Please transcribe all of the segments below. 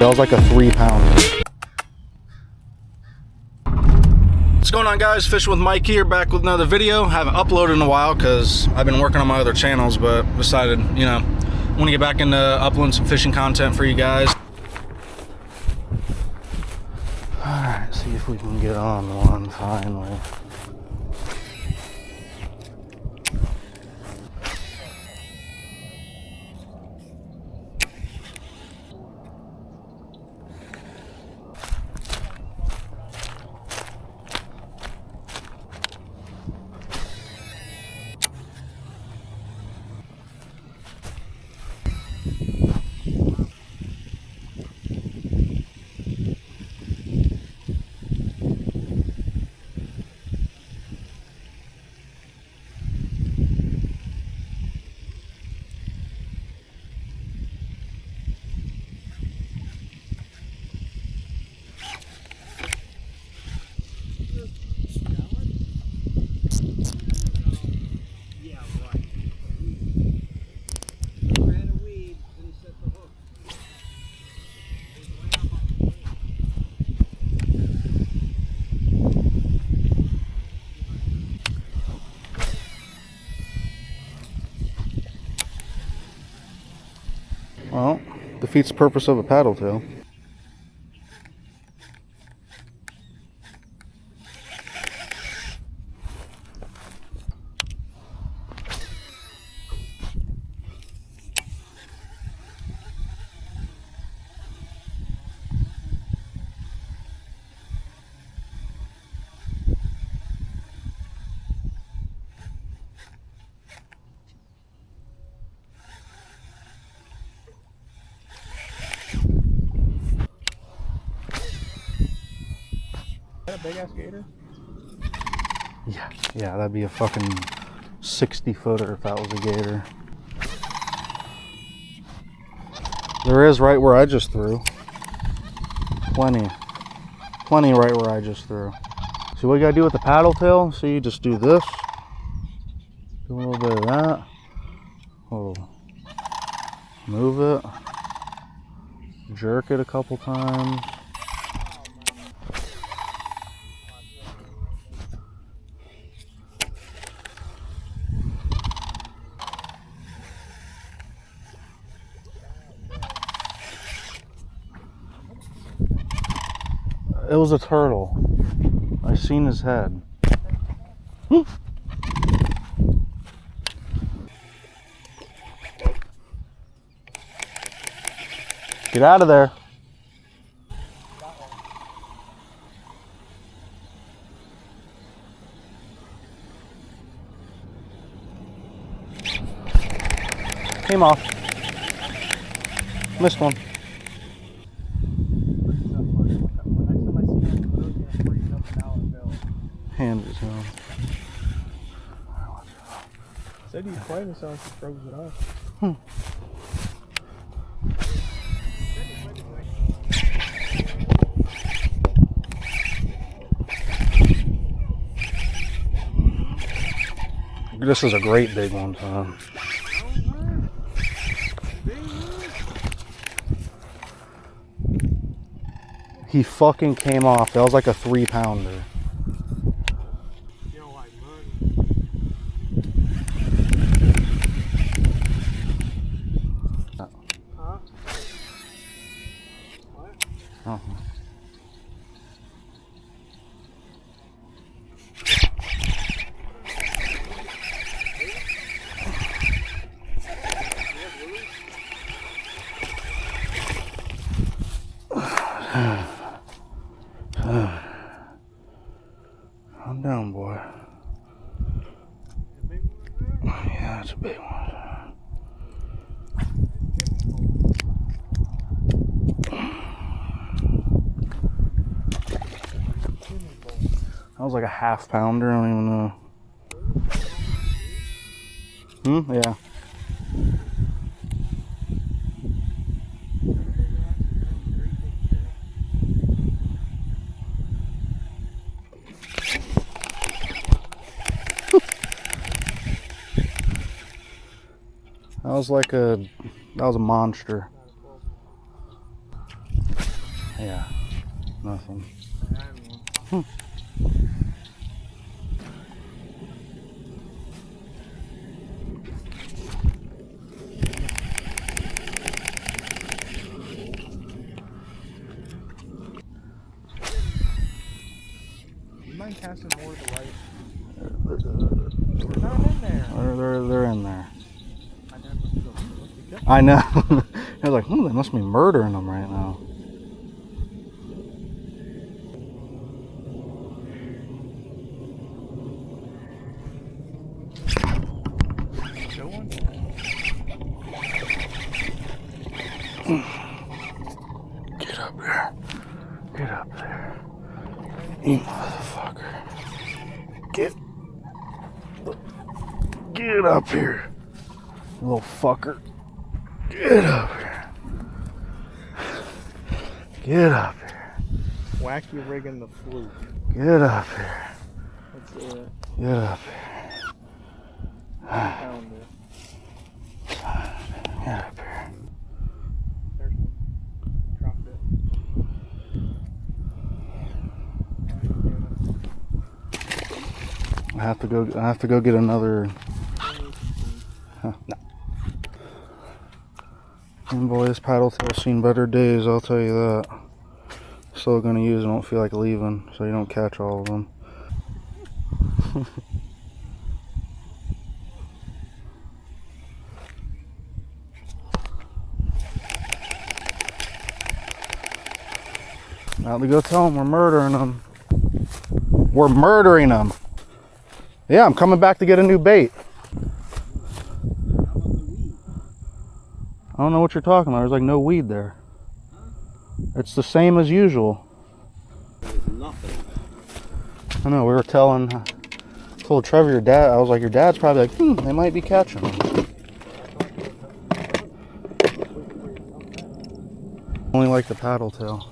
That was like a 3-pounder. What's going on, guys? Fishing with Mike here, back with another video. Haven't uploaded in a while because I've been working on my other channels, but decided, you know, want to get back into uploading some fishing content for you guys. Alright, see if we can get on one finally. Well, defeats the purpose of a paddle tail. Is that a big ass gator? Yeah, that'd be a fucking 60-footer if that was a gator. There is right where I just threw. Plenty right where I just threw. See what you gotta do with the paddle tail? See, you just do this. Do a little bit of that. Oh, move it. Jerk it a couple times. It was a turtle. I seen his head. Get out of there. Came off. Missed one. Hand is on. Said he's playing, so he froze it off. This is a great big one, Tom. He fucking came off. That was like a 3-pounder. Uh-huh. Calm down, boy. Yeah, it's a big one. That was like a 1/2 pounder, I don't even know. Yeah. That was a monster. Yeah, nothing. You mind casting more to the right? There's none in there. They're in there. I never looked at I know. I was like, they must be murdering them right now. Show one. Get up there. Get up there. You motherfucker. Get up here. Little fucker. Get up here. Get up here. Wacky rigging the fluke. Get up here. That's it. Get up here. Found it. Get up here. There's one. Dropped it. I have to go get another. No. And boy, this paddle tail's seen better days, I'll tell you that. Still gonna use it, I don't feel like leaving, so you don't catch all of them. Now to go tell them we're murdering them. We're murdering them. Yeah, I'm coming back to get a new bait. I don't know what you're talking about. There's like no weed there. It's the same as usual. There's nothing. I know, we were told Trevor, your dad, I was like, your dad's probably like, they might be catching them. Only like the paddle tail.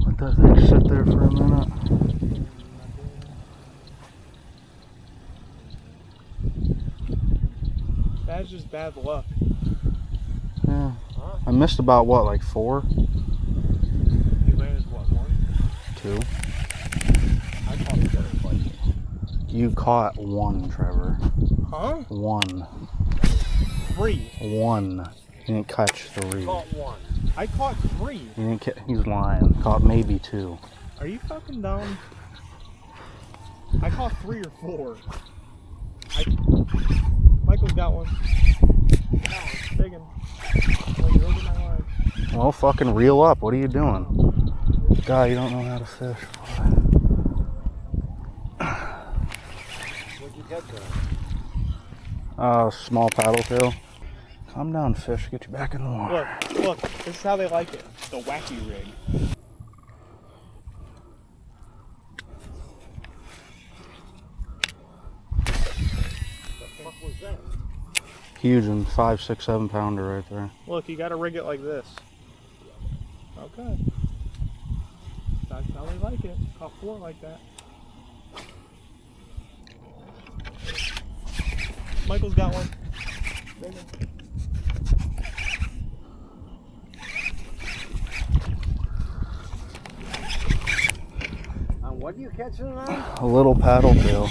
Let that thing sit there for a minute. That's just bad luck. Yeah. I missed about what, like 4? You landed what, 1? 2. I caught a better fight. You caught 1, Trevor. Huh? 1. 3. 1. You didn't catch 3. Caught 1. I caught 3. You didn't he's lying. Caught maybe 2. Are you fucking dumb? I caught 3 or 4. Michael's got one. Big one. Like, you're over my line. Well, fucking reel up. What are you doing? Guy, you don't know how to fish. What'd you catch there? Small paddle tail. Calm down, fish. Get you back in the water. Look, this is how they like it. The wacky rig. What was that? Huge and 5, 6, 7 pounder right there. Look, you gotta rig it like this. Okay. That's how they like it. Caught 4 like that. Michael's got one. Big one. What are you catching on? A little paddle tail.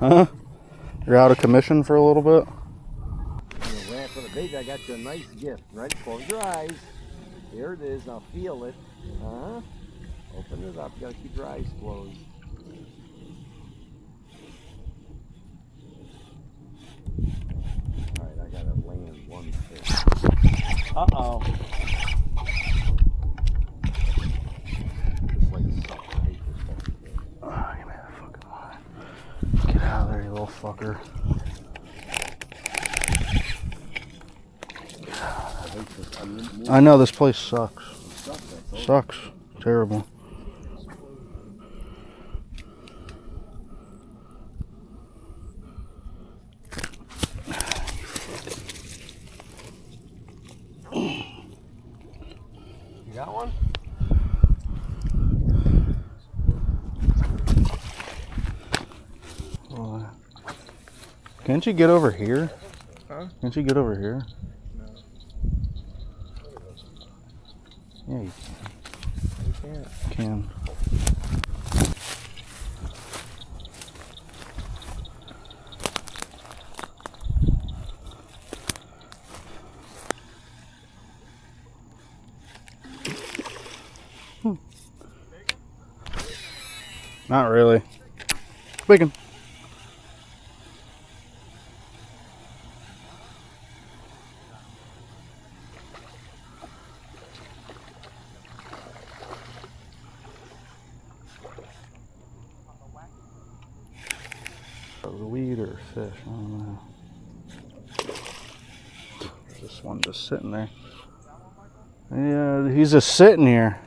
Huh? You're out of commission for a little bit? You ran for the bait. I got you a nice gift. Right? Close your eyes. Here it is. Now feel it. Open it up. You gotta keep your eyes closed. Alright, I gotta land one fish. Uh-oh. Just like suck paper. Oh, give me that fucking line. Get out of there, you little fucker. I know this place sucks. Sucks. Terrible. Can't you get over here? Huh? Can't you get over here? No. Yeah, you You can't. can. Not really. Big one. That was a weed or a fish, I don't know. This one just sitting there. Yeah, he's just sitting here.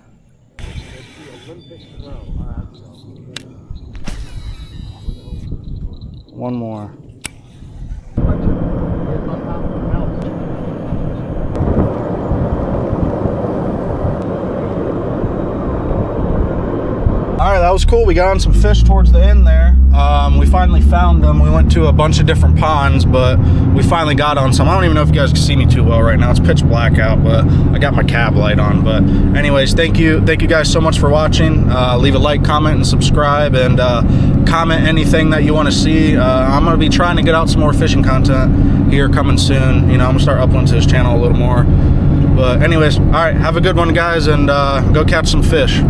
One more. Alright, that was cool. We got on some fish towards the end there. We finally found them. We went to a bunch of different ponds, but we finally got on some. I don't even know if you guys can see me too well right now. It's pitch black out, but I got my cab light on. But anyways, thank you guys so much for watching. Leave a like, comment, and subscribe, and comment anything that you want to see. I'm going to be trying to get out some more fishing content here coming soon. You know, I'm going to start uploading to this channel a little more. But anyways, alright, have a good one, guys, and go catch some fish.